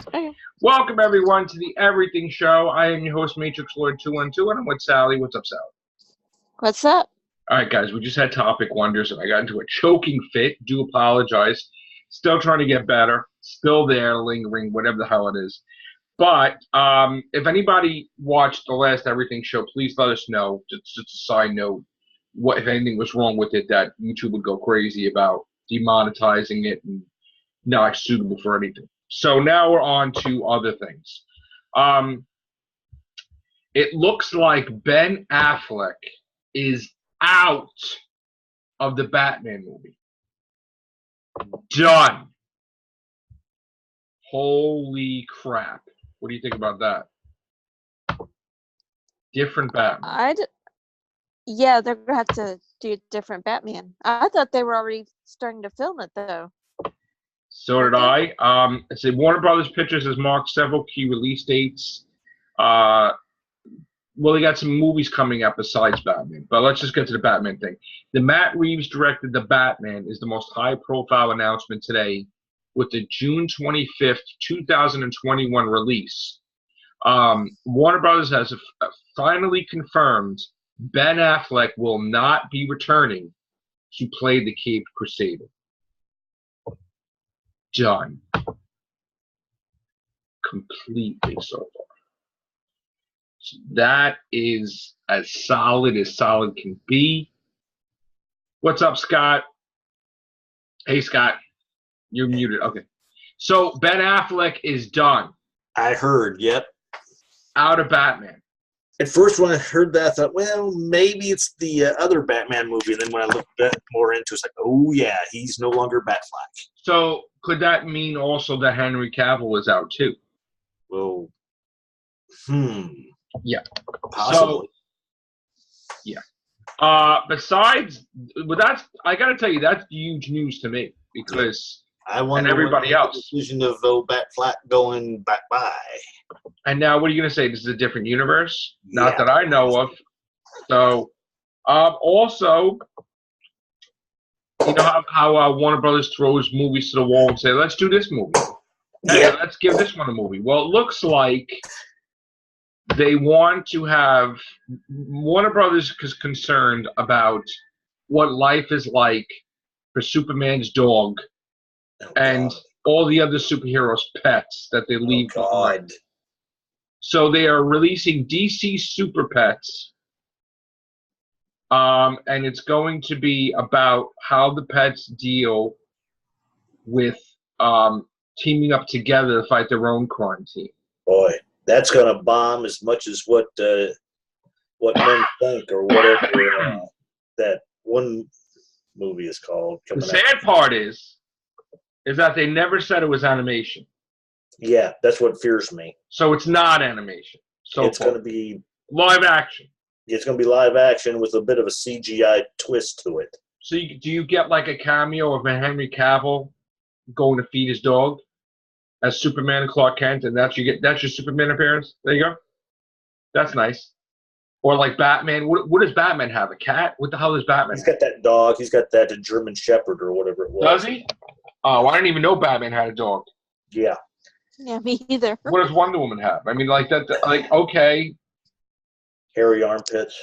Okay. Welcome, everyone, to the Everything Show. I am your host, Matrix Lord 212, and I'm with Sally. What's up, Sally? What's up? All right, guys, we just had topic wonders, and I got into a choking fit. Do apologize. Still trying to get better. Still there, lingering, whatever the hell it is. But if anybody watched the last Everything Show, please let us know. Just a side note, what if anything was wrong with it that YouTube would go crazy about demonetizing it and not suitable for anything. So now we're on to other things. It looks like Ben Affleck is out of the Batman movie. Done. Holy crap. What do you think about that? Different Batman. Yeah, they're going to have to do a different Batman. I thought they were already starting to film it, though. So did I. It said Warner Brothers Pictures has marked several key release dates. Well, they got some movies coming up besides Batman, but let's just get to the Batman thing. The Matt Reeves directed The Batman is the most high-profile announcement today with the June 25th, 2021 release. Warner Brothers has finally confirmed Ben Affleck will not be returning to play the Caped Crusader. Done. Completely so far. So that is as solid can be. What's up, Scott? Hey, Scott. You're muted. Okay. So Ben Affleck is done. I heard, yep. Out of Batman. At first, when I heard that, I thought, well, maybe it's the other Batman movie. And then when I looked more into it, it's like, oh, yeah, he's no longer Batfleck. So could that mean also that Henry Cavill is out, too? Well, Yeah. possibly. So, yeah. Besides, but I got to tell you, that's huge news to me because I wonder and everybody else. The decision of Batfleck going bye. And now, what are you going to say? This is a different universe? Not that I know of. So, also, you know how Warner Brothers throws movies to the wall and say, let's do this movie. Hey, let's give this one a movie. Well, it looks like they want to have Warner Brothers is concerned about what life is like for Superman's dog and all the other superheroes' pets that they leave behind. So they are releasing DC Super Pets, and it's going to be about how the pets deal with teaming up together to fight their own crime team. Boy, that's going to bomb as much as what men think, or whatever that one movie is called. The sad part is that they never said it was animation. Yeah, that's what fears me. So it's not animation. So it's going to be live action. It's going to be live action with a bit of a CGI twist to it. So do you get like a cameo of Henry Cavill going to feed his dog as Superman and Clark Kent, and that's your Superman appearance? There you go. That's nice. Or like Batman. What does Batman have? A cat? What the hell does Batman He's got that dog. He's got that German Shepherd or whatever it was. Does he? Oh, I didn't even know Batman had a dog. Yeah. Yeah, me either. What does Wonder Woman have? I mean, like that. Like, okay. Hairy armpits.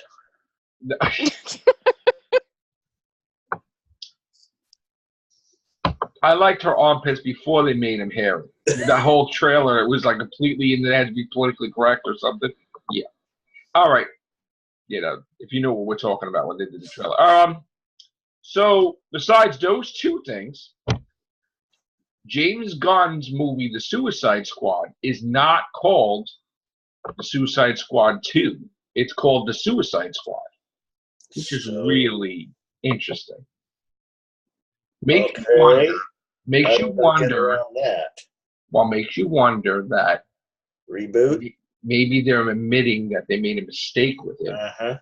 I liked her armpits before they made him hairy. That whole trailer, it was like completely, and it had to be politically correct or something. Yeah. All right. You know, if you know what we're talking about when they did the trailer. So besides those two things, James Gunn's movie, The Suicide Squad, is not called The Suicide Squad 2. It's called The Suicide Squad, which is really interesting. Makes you wonder. Makes you wonder that reboot. Maybe they're admitting that they made a mistake with it,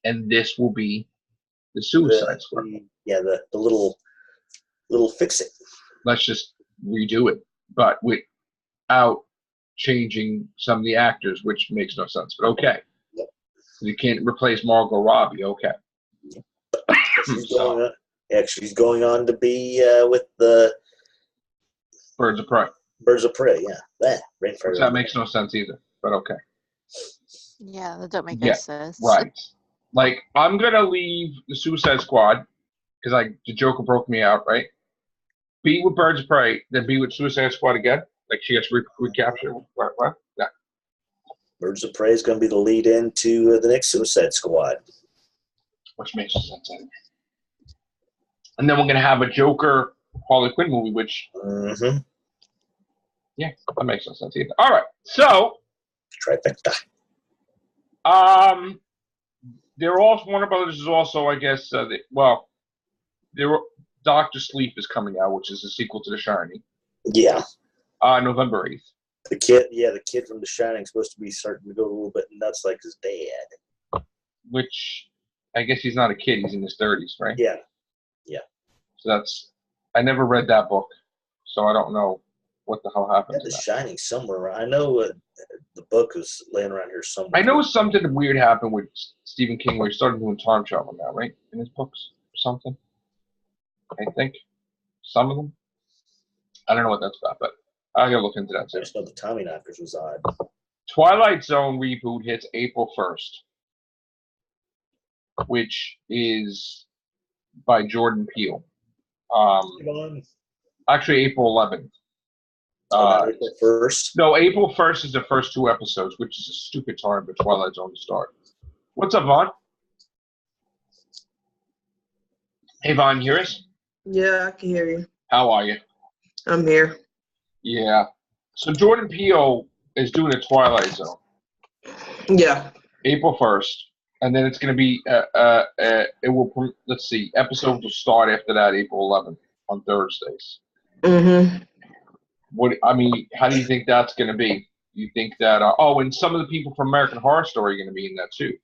and this will be the Suicide Squad. The little fix it. Let's just redo it, but without changing some of the actors, which makes no sense. But okay, you can't replace Margot Robbie. Okay, she's going on to be with the Birds of Prey. Birds of Prey, yeah. Which that makes no sense either, but okay. Yeah, that don't make any sense. Right. Like, I'm going to leave the Suicide Squad, because the Joker broke me out, right? Be with Birds of Prey, then be with Suicide Squad again. Like, she gets recaptured. What? Yeah. Birds of Prey is going to be the lead into the next Suicide Squad. Which makes sense. And then we're going to have a Joker Harley Quinn movie, which... Mm-hmm. Yeah, that makes no sense either. All right, so... Trifecta. They're also... Warner Brothers is also, I guess... Doctor Sleep is coming out, which is a sequel to The Shining. Yeah. November 8th. The kid from The Shining is supposed to be starting to go a little bit nuts like his dad. Which, I guess he's not a kid. He's in his 30s, right? Yeah. So that's... I never read that book, so I don't know what the hell happened to The that. Shining somewhere. I know the book is laying around here somewhere. I know something weird happened with Stephen King where he started doing time travel now, right? In his books or something. I think. Some of them. I don't know what that's about, but I gotta look into that too. I just know the Tommy Knockers was odd. Twilight Zone reboot hits April 1st, which is by Jordan Peele. Actually, April 11th. April 1st? No, April 1st is the first 2 episodes, which is a stupid time for Twilight Zone to start. What's up, Vaughn? Hey, Vaughn, you hear us? Yeah, I can hear you. How are you? I'm here. Yeah. So Jordan Peele is doing a Twilight Zone. Yeah. April 1st. And then it's going to be, let's see, episodes will start after that, April 11th, on Thursdays. Mm-hmm. How do you think that's going to be? You think that, and some of the people from American Horror Story are going to be in that too.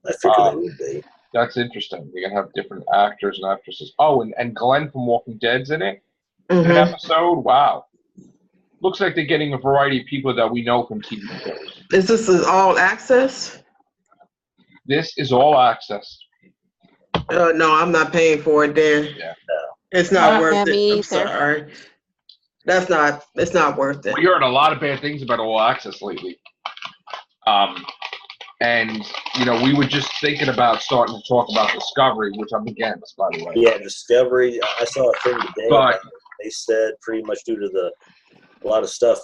I figured they would be. That's interesting. They're going to have different actors and actresses. Oh, and Glenn from Walking Dead's in it. Mm-hmm. An episode. Wow. Looks like they're getting a variety of people that we know from TV shows. Is this all access? This is all access. No, I'm not paying for it then. Yeah. It's not worth it. Me I'm either. sorry. It's not worth it. We heard a lot of bad things about all access lately. And, we were just thinking about starting to talk about Discovery, which I'm against, by the way. Yeah, Discovery. I saw a thing today. But they said pretty much due to a lot of stuff,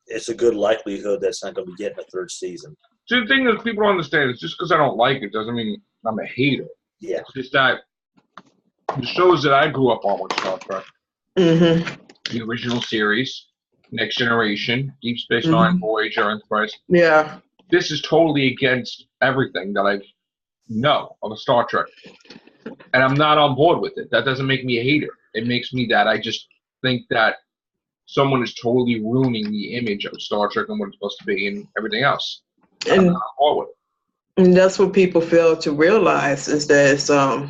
it's a good likelihood that's not going to be getting a 3rd season. so the thing that people don't understand is just because I don't like it doesn't mean I'm a hater. Yeah. It's just that the shows that I grew up on with Star Trek, Mm-hmm. the original series, Next Generation, Deep Space Nine, Voyager, Enterprise. Yeah. This is totally against everything that I know of a Star Trek. And I'm not on board with it. That doesn't make me a hater. It makes me that I just think that someone is totally ruining the image of Star Trek and what it's supposed to be and everything else. I'm not on board with it. And that's what people fail to realize is that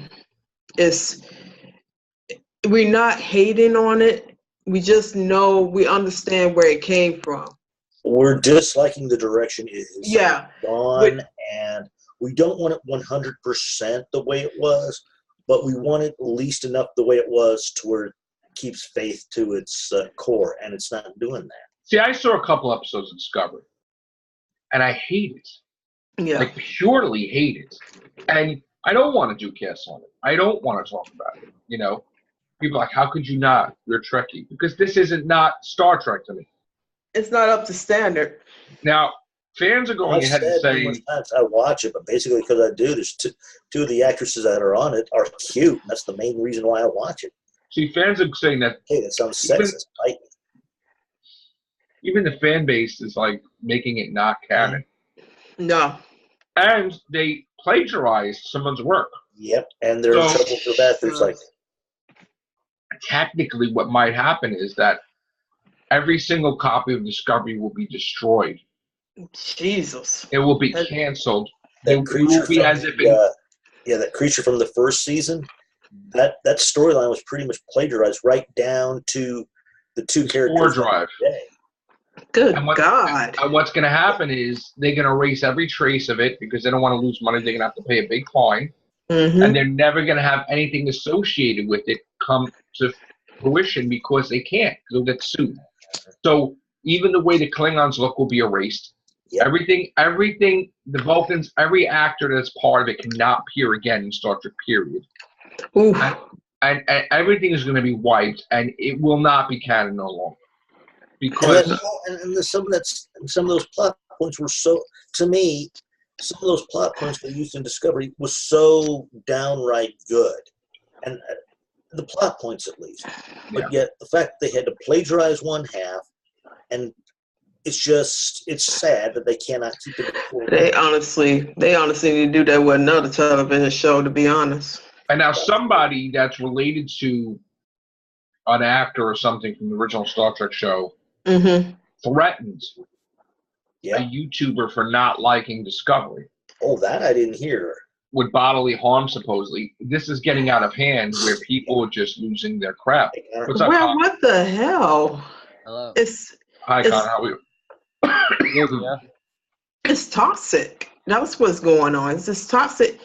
we're not hating on it. We just know, we understand where it came from. We're disliking the direction it is gone, and we don't want it 100% the way it was, but we want it at least enough the way it was to where it keeps faith to its core, and it's not doing that. See, I saw a couple episodes of Discovery, and I hate it. Yeah. Like, purely hate it. And I don't want to do casts on it. I don't want to talk about it, People are like, how could you not? You're Trekkie. Because this isn't not Star Trek to me. It's not up to standard. Now, fans are going ahead and saying... I watch it, but basically because I do, there's two of the actresses that are on it are cute. That's the main reason why I watch it. See, fans are saying that... Hey, that sounds sexist. Even the fan base is, making it not canon. No. And they plagiarized someone's work. Yep, and they're in trouble for that. There's technically what might happen is that every single copy of Discovery will be destroyed. Jesus. It will be canceled. That creature from the first season, that storyline was pretty much plagiarized right down to the 2 characters. Drive. Good God. And what's going to happen is they're going to erase every trace of it because they don't want to lose money. They're going to have to pay a big fine. Mm-hmm. And they're never going to have anything associated with it come to fruition because they can't. They'll get sued. So even the way the Klingons look will be erased. Yep. Everything, the Vulcans, every actor that's part of it cannot appear again in Star Trek, period. And everything is going to be wiped, and it will not be canon no longer. Because some of those plot points were so, to me, some of those plot points they used in Discovery was so downright good, and the plot points at least. But yet the fact they had to plagiarize one half, and it's sad that they cannot keep it. They honestly need to do that with another television show, to be honest. And now somebody that's related to an actor or something from the original Star Trek show threatened a YouTuber for not liking Discovery. Oh, that I didn't hear. With bodily harm, supposedly. This is getting out of hand where people are just losing their crap. What's up, Con? What the hell? Hello. Hi, Con. How are you? Yeah. It's toxic. That's what's going on. It's this toxic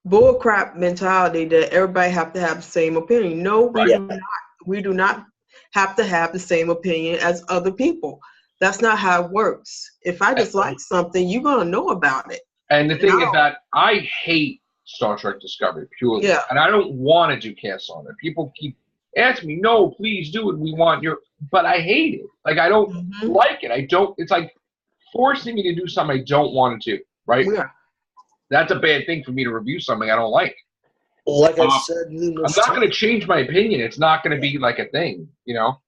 bullcrap mentality that everybody have to have the same opinion. No, we do not have to have the same opinion as other people. That's not how it works. If I dislike something, you're going to know about it. And the thing is that I hate Star Trek Discovery purely. Yeah. And I don't want to do casts on it. People keep asking me, no, please do it. We want your, but I hate it. Like, I don't like it. It's like forcing me to do something I don't want to do, right? Yeah. That's a bad thing for me to review something I don't like. Like I've said numerous times. I'm not going to change my opinion. It's not going to be like a thing, you know?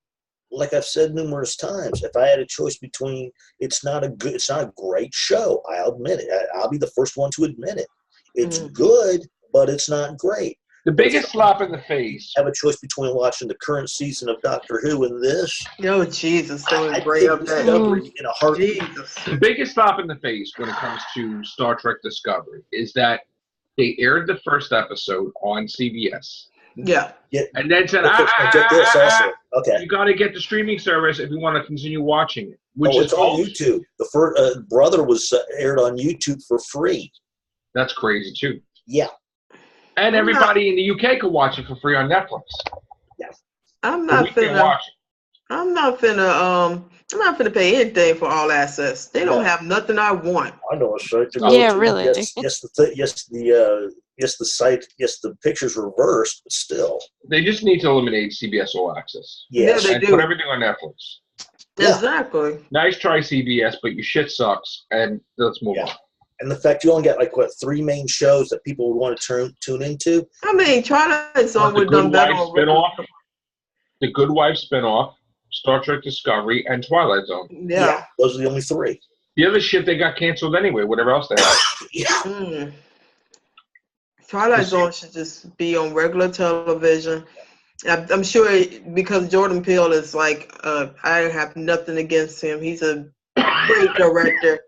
Like I've said numerous times, if I had a choice between, it's not a great show. I'll admit it. I'll be the first one to admit it. It's good, but it's not great. The biggest slap in the face. I have a choice between watching the current season of Doctor Who and this. Oh, Jesus. Don't bring up that. Discovery in a heartbeat. The biggest slap in the face when it comes to Star Trek Discovery is that they aired the first episode on CBS. Yeah. And then said, get this also. Okay. You got to get the streaming service if you want to continue watching it. It's on YouTube. The first Brother was aired on YouTube for free. That's crazy too. Yeah. And everybody in the UK can watch it for free on Netflix. Yes. I'm not finna pay anything for All Access. They don't have nothing I want. I know it's right. Yeah, really. Yes, the site. Yes, the picture's reversed, but still. They just need to eliminate CBS All Access. Yes. Yeah, and put everything on Netflix. Exactly. Nice try, CBS, but your shit sucks, and let's move on. And the fact you only got three main shows that people would want to tune into. I mean, Twilight Zone would have done better. The Good Wife spinoff, Star Trek Discovery, and Twilight Zone. Yeah. Those are the only three. The other shit they got canceled anyway. Whatever else they had. Twilight Zone should just be on regular television. I'm sure because Jordan Peele is like, I have nothing against him. He's a great director.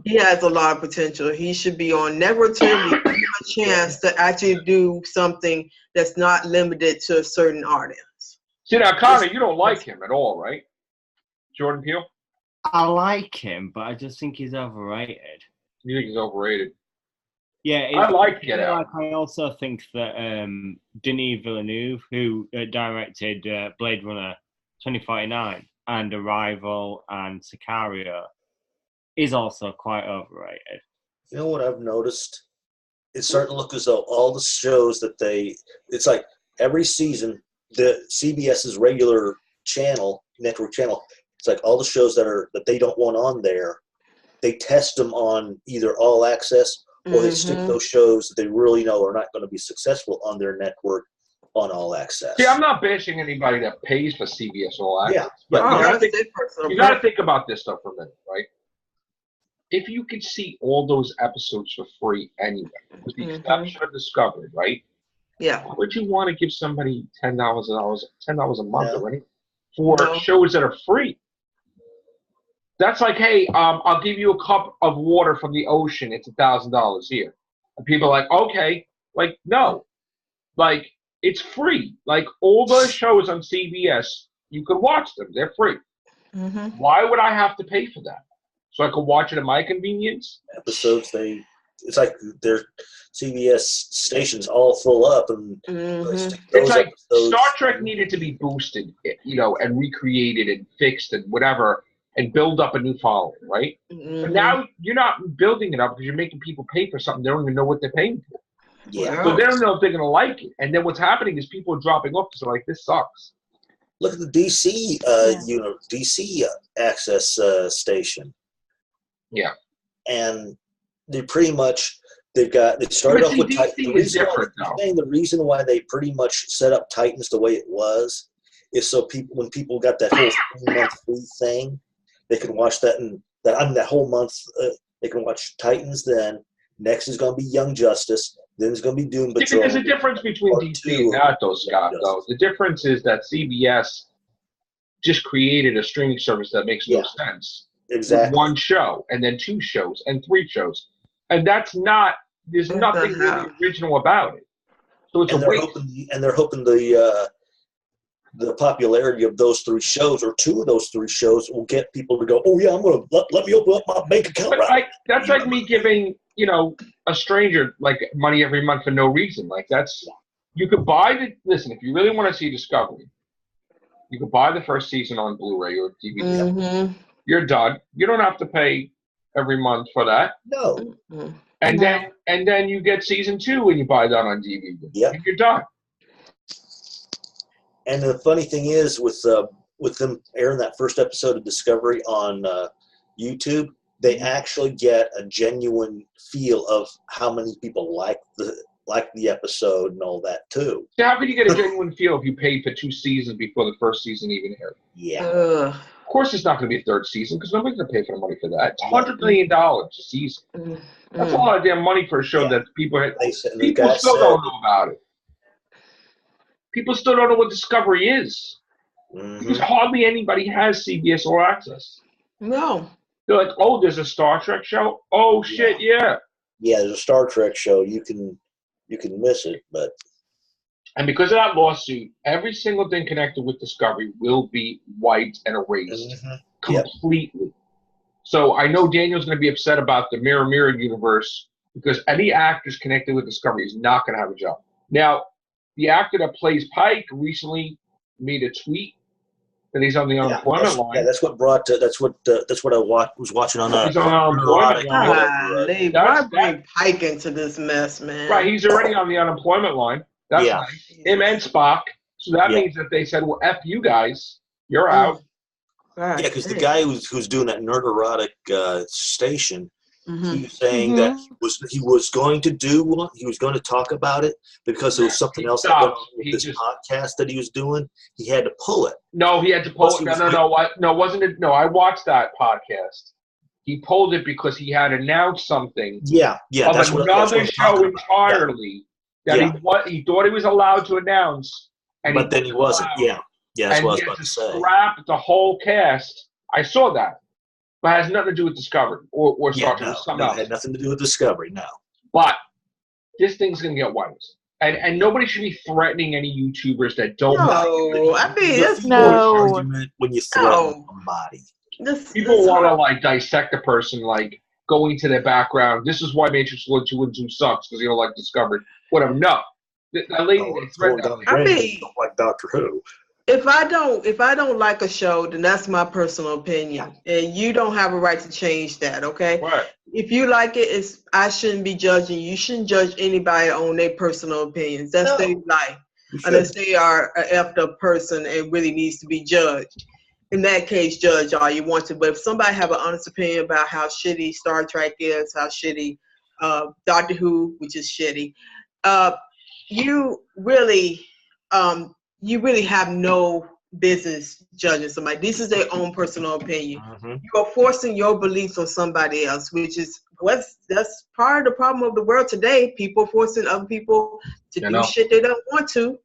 He has a lot of potential. He should be on network television. Give him a chance to actually do something that's not limited to a certain audience. See now, Connor, you don't like him at all, right? Jordan Peele? I like him, but I just think he's overrated. You think he's overrated? Yeah, I like Get Out. I also think that Denis Villeneuve, who directed Blade Runner 2049 and Arrival and Sicario, is also quite overrated. You know what I've noticed? It's starting to look as though all the shows that it's like every season, the CBS's regular network channel, it's like all the shows that they don't want on there, they test them on either All Access or they stick those shows that they really know are not going to be successful on their network on All Access. See, I'm not bashing anybody that pays for CBS All Access. Yeah. But you got to think about this stuff for a minute, right? If you could see all those episodes for free anyway, with the exception of Discovery, right? Yeah. Would you want to give somebody $10 a month already for shows that are free? That's like, hey, I'll give you a cup of water from the ocean. It's $1,000 here. And people are like, okay. Like, no. Like, it's free. Like, all those shows on CBS, you can watch them. They're free. Why would I have to pay for that? So I could watch it at my convenience? Episodes they it's like their CBS stations all full up, and it's like Star Trek needed to be boosted, and recreated and fixed and whatever, and build up a new following, right? But now you're not building it up because you're making people pay for something they don't even know what they're paying for. Yeah. So they don't know if they're going to like it. And then what's happening is people are dropping off because they're like, this sucks. Look at the DC, DC access station. Yeah. And they pretty much, they started off with Titans. The reason why they pretty much set up Titans the way it was is so when people got that whole 3-month free thing, they can watch that that whole month. They can watch Titans. Then next is going to be Young Justice. Then it's going to be Doom Patrol. There's a difference between DC and that, though, Scott. Though the difference is that CBS just created a streaming service that makes no sense. Exactly. With one show, and then 2 shows, and 3 shows, and that's not. There's nothing really original about it. So it's they're hoping the popularity of those 3 shows, or 2 of those 3 shows, will get people to go, oh yeah, I'm gonna let me open up my bank account. That's like me giving a stranger like money every month for no reason. Like you could buy listen, if you really want to see Discovery, you could buy the first season on Blu-ray or DVD. You're done. You don't have to pay every month for that. No. And then you get season 2 when you buy that on DVD. Yep. And you're done. And the funny thing is, with them airing that first episode of Discovery on YouTube, they actually get a genuine feel of how many people like the episode and all that too. So how can you get a genuine feel if you paid for 2 seasons before the first season even aired? Yeah. Of course, it's not going to be a 3rd season because nobody's going to pay for the money for that. It's $100 million a season. That's a lot of damn money for a show that people still don't know about it. People still don't know what Discovery is. Because hardly anybody has CBS All Access. No. They're like, oh, there's a Star Trek show? Oh, shit, yeah. Yeah, there's a Star Trek show. You can miss it, but... And because of that lawsuit, every single thing connected with Discovery will be wiped and erased completely. Yep. So I know Daniel's going to be upset about the Mirror Mirror universe because any actors connected with Discovery is not going to have a job. Now, the actor that plays Pike recently made a tweet that he's on the unemployment line. Yeah, that's what brought. That's what I was watching on. He's on the unemployment line. Why bring Pike into this mess, man? Right, he's already on the unemployment line. That's nice. Him and Spock. So that means that they said, "Well, f you guys, you're out." Yeah, because the guy who's doing that nerd erotic station, he was saying that he was going to talk about it because there was something else with this podcast that he was doing. He had to pull it. No, he had to pull it. No, wasn't it? No, I watched that podcast. He pulled it because he had announced something. Yeah, that's another show entirely that he thought he was allowed to announce, but then he wasn't. That's what I was about to say. Scrap the whole cast. I saw that. But it has nothing to do with Discovery or Star Trek. It had nothing to do with Discovery, no. But this thing's going to get wiped. And nobody should be threatening any YouTubers that don't when you threaten somebody. People want to dissect a person going to their background. This is why Matrix 1, 2, and 2 sucks because you don't like Discovery. Whatever. No. That lady threatened like Doctor Who. If I don't like a show, then that's my personal opinion, and you don't have a right to change that. Okay. Right. If you like it, I shouldn't be judging. You shouldn't judge anybody on their personal opinions. That's their life, unless they are an effed up person and really needs to be judged. In that case, judge all you want to. But if somebody have an honest opinion about how shitty Star Trek is, how shitty Doctor Who, which is shitty, you really have no business judging somebody. This is their own personal opinion. You are forcing your beliefs on somebody else, which is that's part of the problem of the world today. People forcing other people to do shit they don't want to.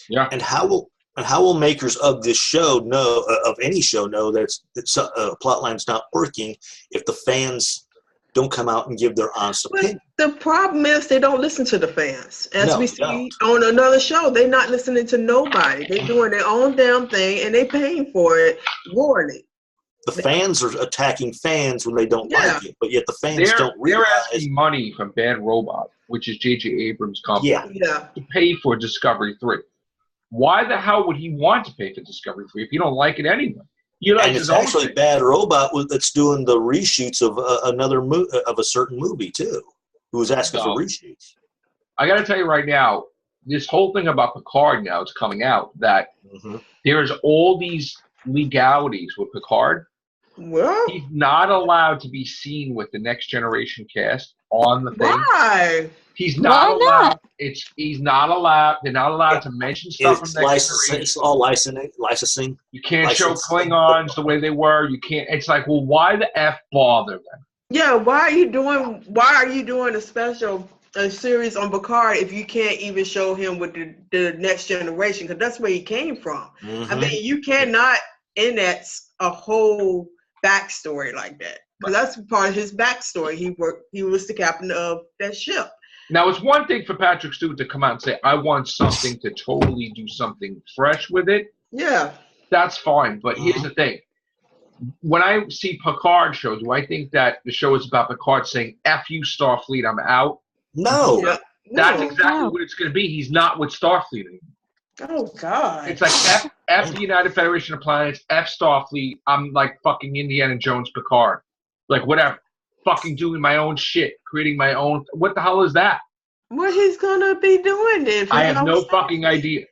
Yeah. And how will makers of this show know, of any show, know that plot line's not working if the fans don't come out and give their honest opinion? The problem is they don't listen to the fans. As we see on another show, they're not listening to nobody. They're doing their own damn thing, and they're paying for it royally. the fans are attacking fans when they don't like it, but yet the fans don't realize. They're asking money from Bad Robot, which is J.J. Abrams' company, to pay for Discovery 3. Why the hell would he want to pay for Discovery 3 if you don't like it anyway? And it's actually Bad Robot that's doing the reshoots of of a certain movie too, who was asking for reshoots. I got to tell you right now, this whole thing about Picard now is coming out that there's all these legalities with Picard. What? He's not allowed to be seen with the Next Generation cast on the thing. Why? He's not allowed. He's not allowed. They're not allowed to mention stuff from Next Generation. It's all licensing. You can't show Klingons the way they were. You can't. It's like, well, why the F bother them? Yeah, why are you doing a series on Picard if you can't even show him with the Next Generation? Because that's where he came from. I mean, you cannot enact a whole backstory like that. Because that's part of his backstory. He was the captain of that ship. Now, it's one thing for Patrick Stewart to come out and say, I want something to totally do something fresh with it. Yeah. That's fine. But here's the thing. When I see Picard show, do I think that the show is about Picard saying, F you, Starfleet, I'm out? No. That's exactly what it's going to be. He's not with Starfleet anymore. Oh, God. It's like F the United Federation of Planets, F Starfleet, I'm like fucking Indiana Jones Picard. Like, whatever. Fucking doing my own shit, creating my own. What the hell is that? What he's gonna be doing then? I have no fucking idea.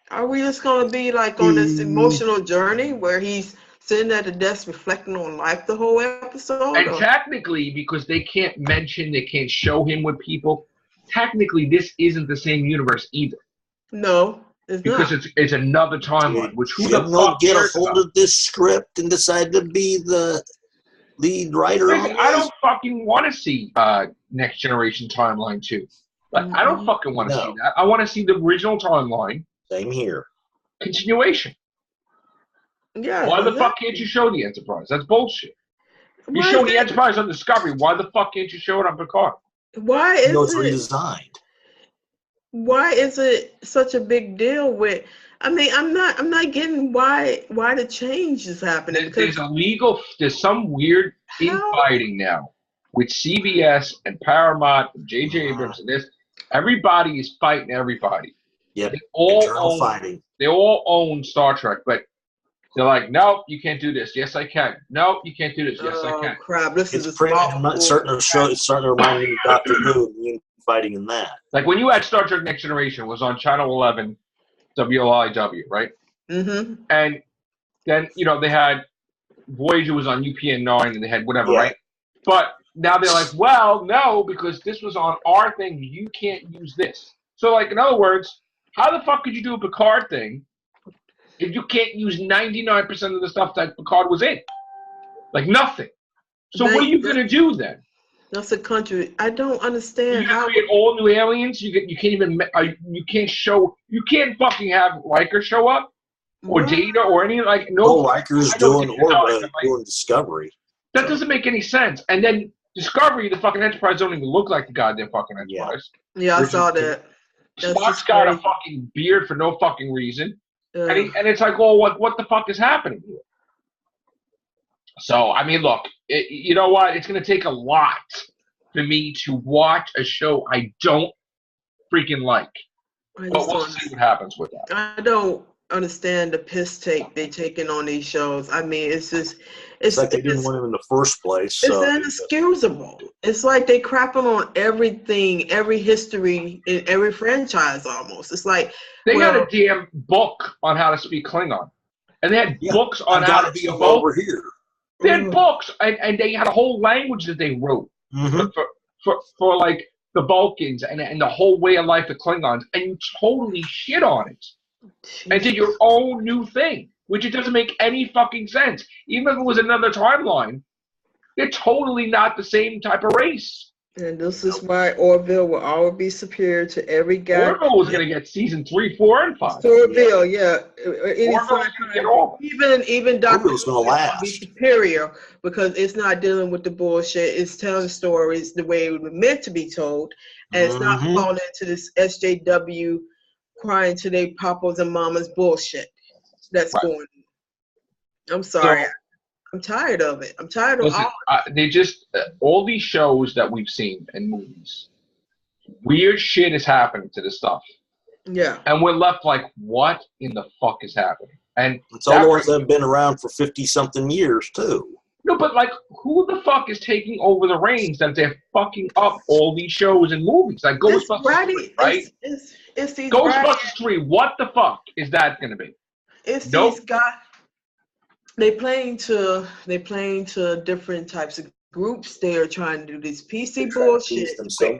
Are we just gonna be like on this emotional journey where he's sitting at the desk reflecting on life the whole episode? And technically, because they can't show him with people, technically this isn't the same universe either. No, it's not. Because it's another timeline. Which who the fuck fuck get a cares hold about? of this script and decide to be the lead writer on this? I don't fucking want to see Next Generation Timeline 2. Like, I don't fucking want to see that. I want to see the original timeline. Same here. Continuation. Yeah. Why the fuck can't you show the Enterprise? That's bullshit. You show the Enterprise on Discovery. Why the fuck can't you show it on Picard? Why is it's redesigned. Why is it such a big deal with? I mean, I'm not getting why the change is happening. There's some weird infighting now with CBS and Paramount and J.J. Abrams and this. Everybody is fighting everybody. Yep. They all own Star Trek, but they're like, no, you can't do this. Yes, I can. No, you can't do this. Yes, I can. Crap! It's starting to remind me of Doctor Who and the infighting in that. Like when you had Star Trek Next Generation, it was on Channel 11. WLIW, right? Mm-hmm. And then, they had Voyager was on UPN 9 and they had whatever, right? But now they're like, well, no, because this was on our thing. You can't use this. So, like, in other words, how the fuck could you do a Picard thing if you can't use 99% of the stuff that Picard was in? Like, nothing. So what are you going to do then? That's a country. I don't understand how. You create all new aliens. You can't even. You can't fucking have Riker show up, or Data, or any no. Riker's doing Discovery. That doesn't make any sense. And then Discovery, the fucking Enterprise don't even look like the goddamn fucking Enterprise. Yeah, I saw that. Spock's got a fucking beard for no fucking reason, and it's like, well, what the fuck is happening here? So, I mean, look, you know what? It's going to take a lot for me to watch a show I don't freaking like. But we'll see what happens with that. I don't understand the piss take they're taking on these shows. I mean, it's like they didn't want him in the first place. So. It's inexcusable. It's like they crapping on everything, every history in every franchise almost. It's like they had a damn book on how to speak Klingon. And they had books on how to be a Vulcan. Over here. They had books, and they had a whole language that they wrote for like the Vulcans and the whole way of life of Klingons, and you totally shit on it and did your own new thing, which it doesn't make any fucking sense. Even if it was another timeline, they're totally not the same type of race. And this is why Orville will always be superior to every guy. Orville was going to get season 3, 4, and 5. Orville, even Dr. Orville's going to last. Be superior because it's not dealing with the bullshit. It's telling stories the way it was meant to be told, and it's not falling into this SJW crying to their papas and mamas bullshit that's going on. I'm sorry. I'm tired of it. I'm tired of Listen, they just all these shows that we've seen and movies. Weird shit is happening to this stuff. Yeah. And we're left like, what in the fuck is happening? And it's all the ones that have been around for 50-something years, too. No, but like, who the fuck is taking over the reins that they're fucking up all these shows and movies? Like Ghostbusters 3, right? It's these Ghostbusters 3, what the fuck is that going to be? It's these guys. They playing to different types of groups. They are trying to do this PC bullshit.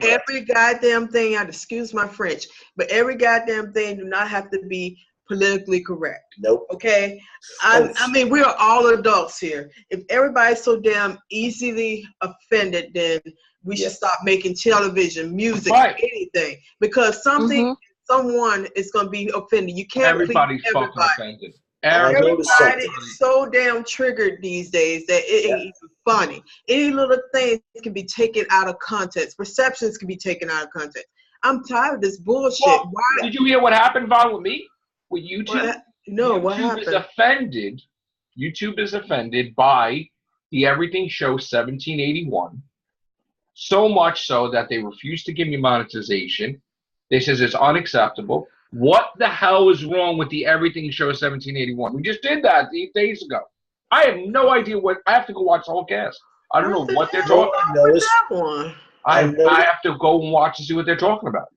Every goddamn thing, excuse my French, but every goddamn thing do not have to be politically correct. Nope. Okay? I mean, we are all adults here. If everybody's so damn easily offended, then we should stop making television, music, anything. Because someone is going to be offended. You can't Everybody's please everybody. fucking offended. Everybody is so damn triggered these days that it ain't even funny. Any little thing can be taken out of context. Perceptions can be taken out of context. I'm tired of this bullshit. Well, did you hear what happened, Vaughn, with me? With YouTube? What happened? YouTube is offended by the Everything Show 1781. So much so that they refuse to give me monetization. They says it's unacceptable. What the hell is wrong with the Everything Show 1781? We just did that 8 days ago. I have no idea what. I have to go watch the whole cast. I don't know what they're talking about. I have to go and watch and see what they're talking about.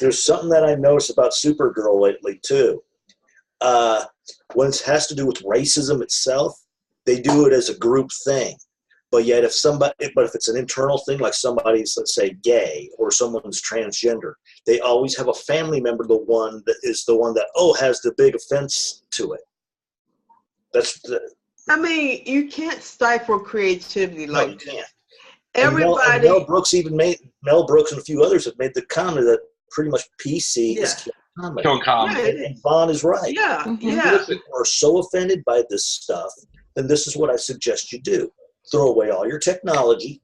There's something that I noticed about Supergirl lately too. When it has to do with racism itself, they do it as a group thing. But yet, if it's an internal thing, like somebody's, let's say, gay or someone's transgender, they always have a family member, the one that has the big offense to it. I mean, you can't stifle creativity like you can't. Everybody. Mel Brooks and a few others have made the comment that pretty much PC is comedy. And Vaughn is right. Yeah, If you are so offended by this stuff, then this is what I suggest you do. Throw away all your technology,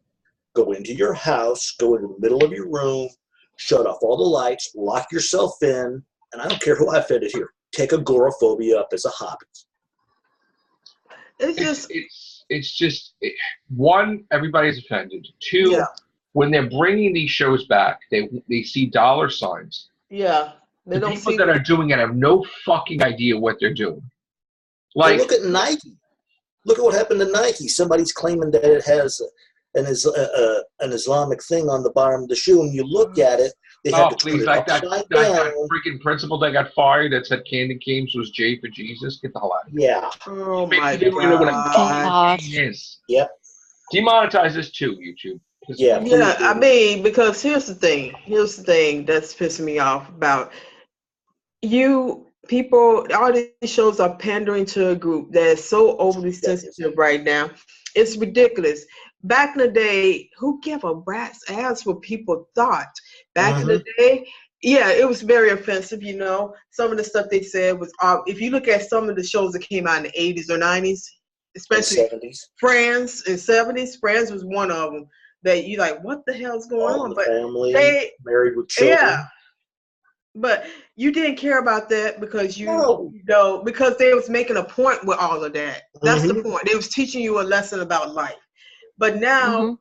go into your house, go into the middle of your room, shut off all the lights, lock yourself in, and I don't care who I offended here. Take agoraphobia up as a hobby. It's just one, everybody's offended. Two, when they're bringing these shows back, they see dollar signs. Yeah. The people that are doing it have no fucking idea what they're doing. Like, look at Nike. Look at what happened to Nike. Somebody's claiming that it has an Islamic thing on the bottom of the shoe, and you look at it, they have to turn it upside down. That freaking principal that got fired that said Candy Canes was J for Jesus. Get the hell out of here. Yeah. Oh my God. Yep. Demonetize this too, YouTube. Yeah. I mean, because here's the thing that's pissing me off about people. All these shows are pandering to a group that is so overly sensitive right now. It's ridiculous. Back in the day, who gave a rat's ass what people thought? Back in the day, it was very offensive, you know. Some of the stuff they said was, if you look at some of the shows that came out in the 80s or 90s, especially Friends in 70s, Friends was one of them that you like, what the hell's going on? But family, married with children. Yeah. But you didn't care about that because because they was making a point with all of that. That's the point. They was teaching you a lesson about life. But now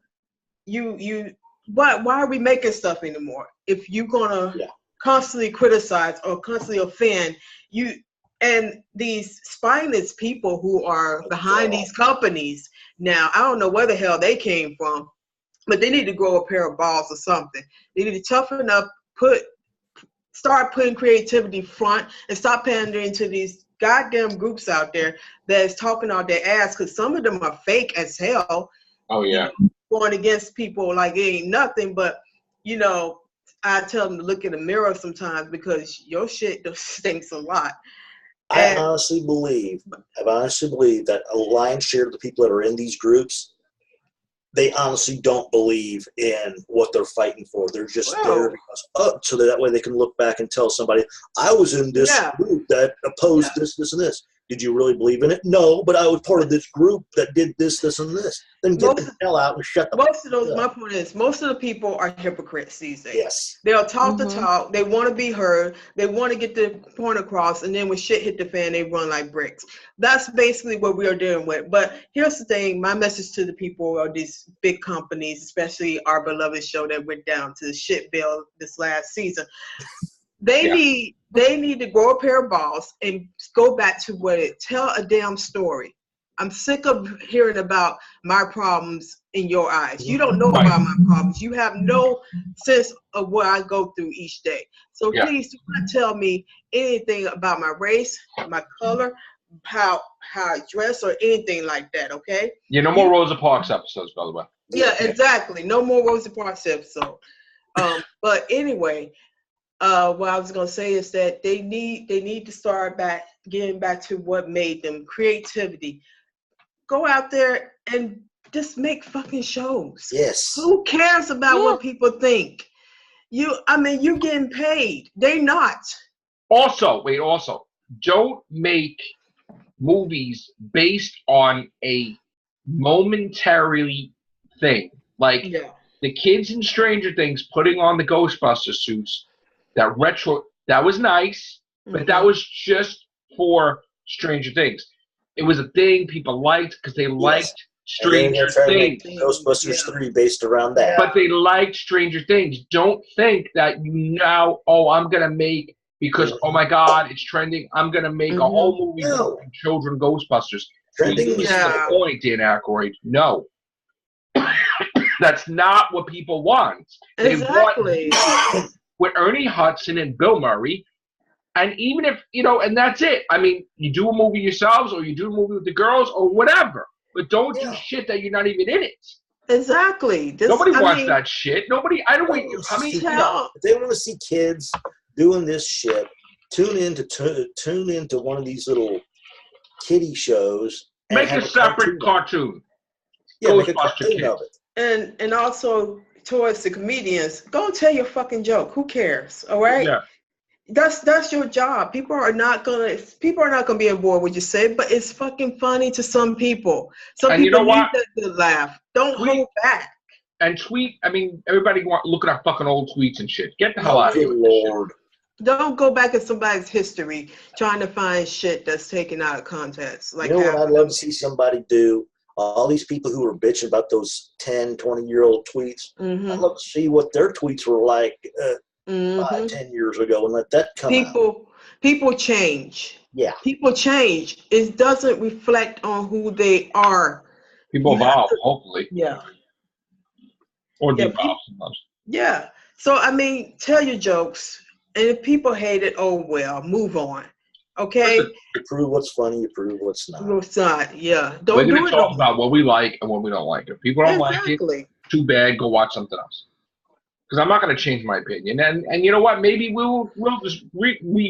why are we making stuff anymore? If you're gonna constantly criticize or constantly offend you, and these spineless people who are behind these companies now, I don't know where the hell they came from, but they need to grow a pair of balls or something. They need to toughen up, start putting creativity front, and stop pandering to these goddamn groups out there that's talking out their ass, because some of them are fake as hell. Oh, yeah. Going against people like it ain't nothing, but, I tell them to look in the mirror sometimes because your shit stinks a lot. I honestly believe that a lion's share of the people that are in these groups, they honestly don't believe in what they're fighting for. They're just there because, so that way they can look back and tell somebody, I was in this group that opposed this, and this. Did you really believe in it? No, but I was part of this group that did this, this, and this. Then get the hell out and shut the Most of those, my point is, most of the people are hypocrites these days. Yes. They'll talk the talk. They want to be heard. They want to get the point across. And then when shit hit the fan, they run like bricks. That's basically what we are dealing with. But here's the thing. My message to the people of these big companies, especially our beloved show that went down to the shit bill this last season. They need to grow a pair of balls and go back to what it, tell a damn story. I'm sick of hearing about my problems in your eyes. You don't know about my problems. You have no sense of what I go through each day. So please do not tell me anything about my race, my color, how I dress, or anything like that, okay? Yeah, no more Rosa Parks episodes, by the way. Yeah, exactly. No more Rosa Parks episode. But anyway, what I was gonna say is that they need to start getting back to what made them, creativity. Go out there and just make fucking shows. Yes. Who cares about what people think? You're getting paid. They not. Also, don't make movies based on a momentary thing. Like the kids in Stranger Things putting on the Ghostbuster suits, that was nice, but that was just for Stranger Things. It was a thing people liked because they liked Stranger Things. Ghostbusters 3 based around that. But they liked Stranger Things. Don't think that I'm going to make, because, oh my God, it's trending, I'm going to make a whole movie with children Ghostbusters. Trending is the point, Dan Aykroyd. No. That's not what people want. Exactly. They want with Ernie Hudson and Bill Murray. And even if, and that's it. I mean, you do a movie yourselves, or you do a movie with the girls, or whatever. But don't do shit that you're not even in it. Exactly. Nobody wants that shit. Nobody, I don't wait. If they want to see kids doing this shit, tune into one of these little kiddie shows. Make a separate cartoon. Yeah, make a cartoon of it. And also towards the comedians, go tell your fucking joke. Who cares? All right? Yeah. That's your job. People are not gonna be on board with what you say, but it's fucking funny to some people. Some people need to laugh. Don't hold back. And tweet. I mean, everybody looking at fucking old tweets and shit. Get the hell out of here. Lord. Don't go back in somebody's history trying to find shit that's taken out of context. Like, what I'd love to see somebody do? All these people who were bitching about those 10, 20-year-old tweets, I'd love to see what their tweets were like 5, 10 years ago, and let that come out. People change. Yeah. People change. It doesn't reflect on who they are. People evolve, hopefully. Yeah. Or devolve sometimes. Yeah. So, I mean, tell your jokes. And if people hate it, oh well, move on. Okay? You prove what's funny, you prove what's not. What's not, yeah. We're going to talk about what we like and what we don't like. If people don't like it, too bad, go watch something else. Because I'm not going to change my opinion. And you know what? Maybe we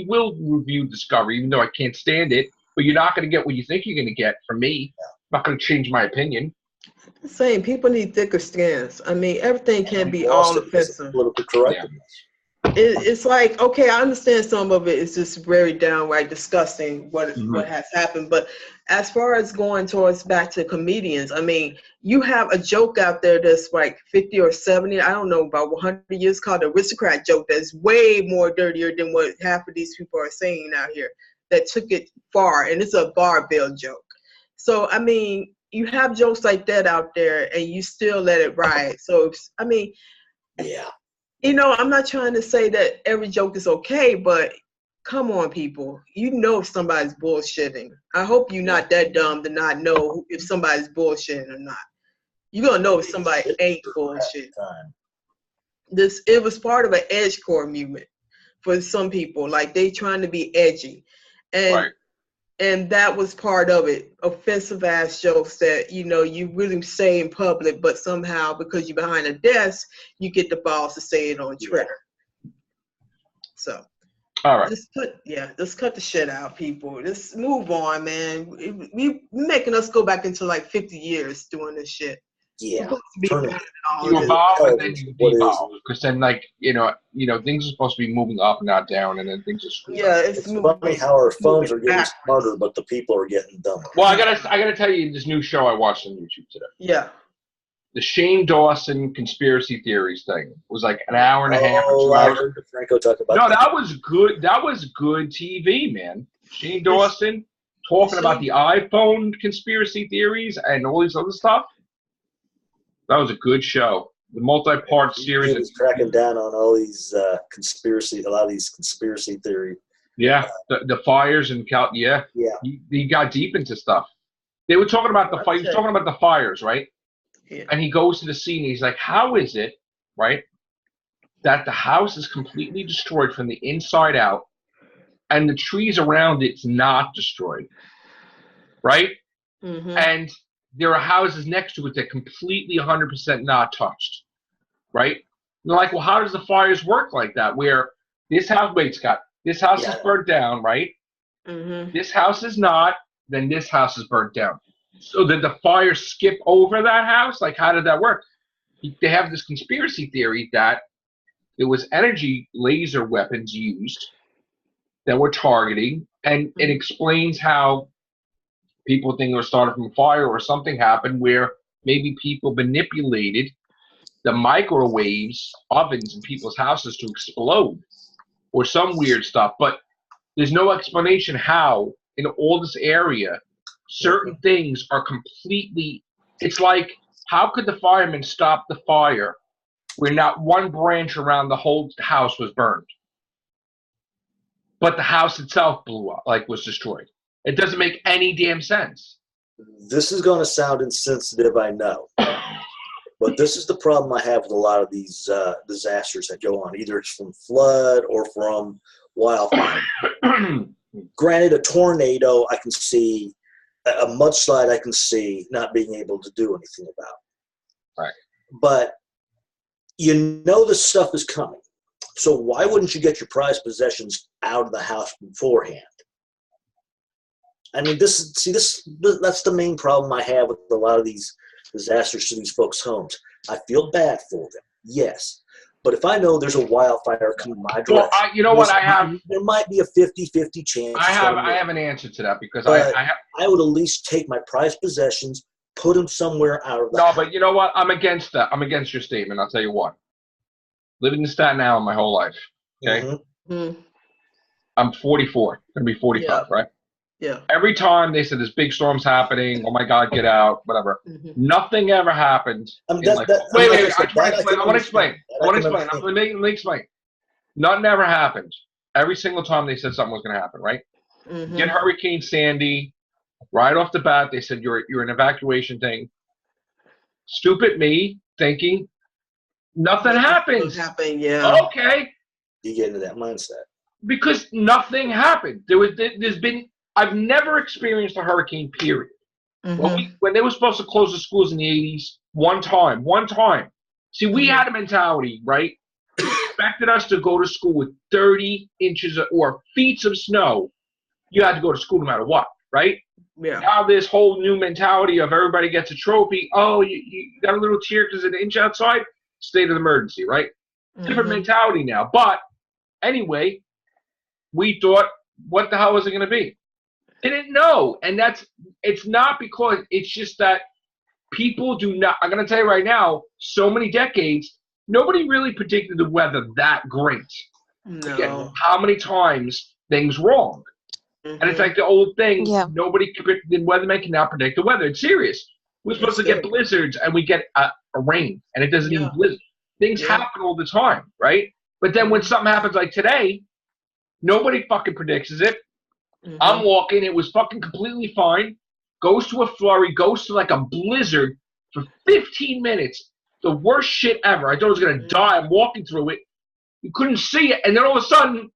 will review Discovery, even though I can't stand it. But you're not going to get what you think you're going to get from me. I'm not going to change my opinion. Same. People need thicker skins. I mean, everything can't be all offensive. Political correctness. It's like, okay, I understand some of it is just very downright disgusting what has happened. But as far as going towards back to comedians, I mean, you have a joke out there that's like 50 or 70, I don't know, about 100 years, called the aristocrat joke, that's way more dirtier than what half of these people are saying out here, that took it far. And it's a barbell joke. So, I mean, you have jokes like that out there and you still let it ride. So, I mean, I'm not trying to say that every joke is okay, but come on, people. You know if somebody's bullshitting. I hope you're not that dumb to not know if somebody's bullshitting or not. You're going to know if somebody ain't bullshit. It was part of an edgecore movement for some people. Like, they trying to be edgy. And that was part of it. Offensive ass jokes that, you really say in public, but somehow because you're behind a desk, you get the balls to say it on Twitter. So, all right. Just cut the shit out, people. Just move on, man. We making us go back into like 50 years doing this shit. Yeah. You evolve and then you devolve, because then, like, things are supposed to be moving up, not down, and then things are screwed up. It's funny how our phones are getting smarter, but the people are getting dumber. Well, I gotta tell you this new show I watched on YouTube today. Yeah. The Shane Dawson conspiracy theories thing was like an hour and a half or 2 I hours. heard Franco talk about No, that was good. That was good TV, man. Shane Dawson talking about the iPhone conspiracy theories and all these other stuff. That was a good show. The multi-part series. He was cracking down on all these a lot of these conspiracy theories. Yeah, the fires and yeah. He got deep into stuff. They were talking about the fire. He was talking about the fires, right? Yeah. And he goes to the scene. And he's like, "How is it, right, that the house is completely destroyed from the inside out, and the trees around it's not destroyed, right? Mm-hmm. And there are houses next to it that completely 100% not touched, right? And they're like, well, how does the fires work like that? Where this house, wait, Scott, this house is burnt down, right? Mm-hmm. This house is not, then this house is burnt down. So did the fire skip over that house? Like, how did that work? They have this conspiracy theory that there was energy laser weapons used that were targeting, and it explains how people think it was started from a fire or something happened where maybe people manipulated the microwaves, ovens in people's houses to explode or some weird stuff. But there's no explanation how in all this area certain things are completely, it's like, how could the firemen stop the fire where not one branch around the whole house was burned, but the house itself blew up, like was destroyed? It doesn't make any damn sense. This is going to sound insensitive, I know. But this is the problem I have with a lot of these disasters that go on. Either it's from flood or from wildfire. Granted, a tornado I can see, a mudslide I can see not being able to do anything about. Right. But you know this stuff is coming. So why wouldn't you get your prized possessions out of the house beforehand? I mean, that's the main problem I have with a lot of these disasters to these folks' homes. I feel bad for them, yes. But if I know there's a wildfire coming my direction, well, you know what I have? There might be a 50-50 chance. I have an answer to that, because I would at least take my prized possessions, put them somewhere out of the house. But you know what? I'm against that. I'm against your statement. I'll tell you what. Living in Staten Island my whole life, okay? Mm-hmm. Mm-hmm. I'm 44. Going to be 45, right? Yeah. Every time they said this big storm's happening, oh my God, get out, whatever. Mm-hmm. Nothing ever happened. Wait. I want to explain. Let me explain. Nothing ever happened. Every single time they said something was going to happen, right? Mm-hmm. Get Hurricane Sandy. Right off the bat, they said you're an evacuation thing. Stupid me thinking nothing happens. Yeah. Okay. You get into that mindset. Because nothing happened. I've never experienced a hurricane, period. Mm-hmm. When they were supposed to close the schools in the 80s, one time. See, we had a mentality, right? They expected us to go to school with 30 inches or feet of snow. You had to go to school no matter what, right? Yeah. Now this whole new mentality of everybody gets a trophy. Oh, you got a little tear because it's an inch outside? State of emergency, right? Different mentality now. But anyway, we thought, what the hell was it going to be? Didn't know. And it's not because, it's just that people do not, I'm going to tell you right now, so many decades, nobody really predicted the weather that great. No. Again, how many times things wrong? And it's like the old thing, nobody can predict, the weatherman cannot predict the weather. It's serious. We're supposed to get blizzards and we get a rain, and it doesn't even blizzard. Things happen all the time, right? But then when something happens like today, nobody fucking predicts it. I'm walking, it was fucking completely fine. Goes to a flurry, goes to like a blizzard for 15 minutes. The worst shit ever. I thought I was going to die. I'm walking through it. You couldn't see it. And then all of a sudden,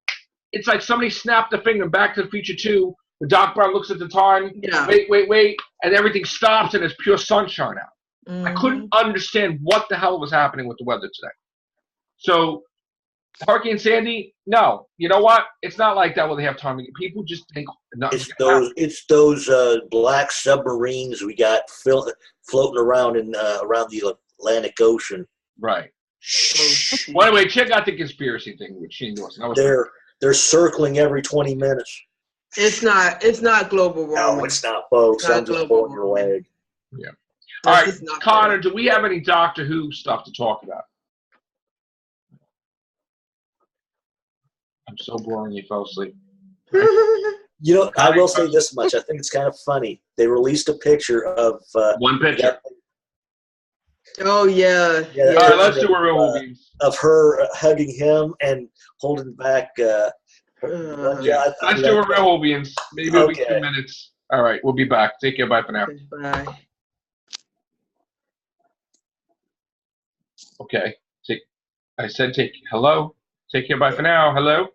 it's like somebody snapped a finger. Back to the Future 2. The Doc Brown looks at the time. Yeah. Wait. And everything stops and there's pure sunshine out. I couldn't understand what the hell was happening with the weather today. So Hurricane Sandy? No. You know what? It's not like that when they have time. People just think nothing's gonna happen. It's those black submarines we got floating around around the Atlantic Ocean. Right. Well, anyway, check out the conspiracy thing with Shane Dawson. They're circling every 20 minutes. It's not global warming. No, it's not, folks. I'm just pulling your leg. Yeah. All right, Connor, do we have any Doctor Who stuff to talk about? I'm so boring you fell asleep. You know, I will say this much. I think it's kind of funny. They released a picture of one picture. Oh yeah. All right, let's do a real movie of her hugging him and holding back. Let's do a real Hobians. Maybe it'll be 2 minutes. All right, we'll be back. Take care. Bye for now. Bye. Okay. I said hello. Take care. Bye for now. Hello.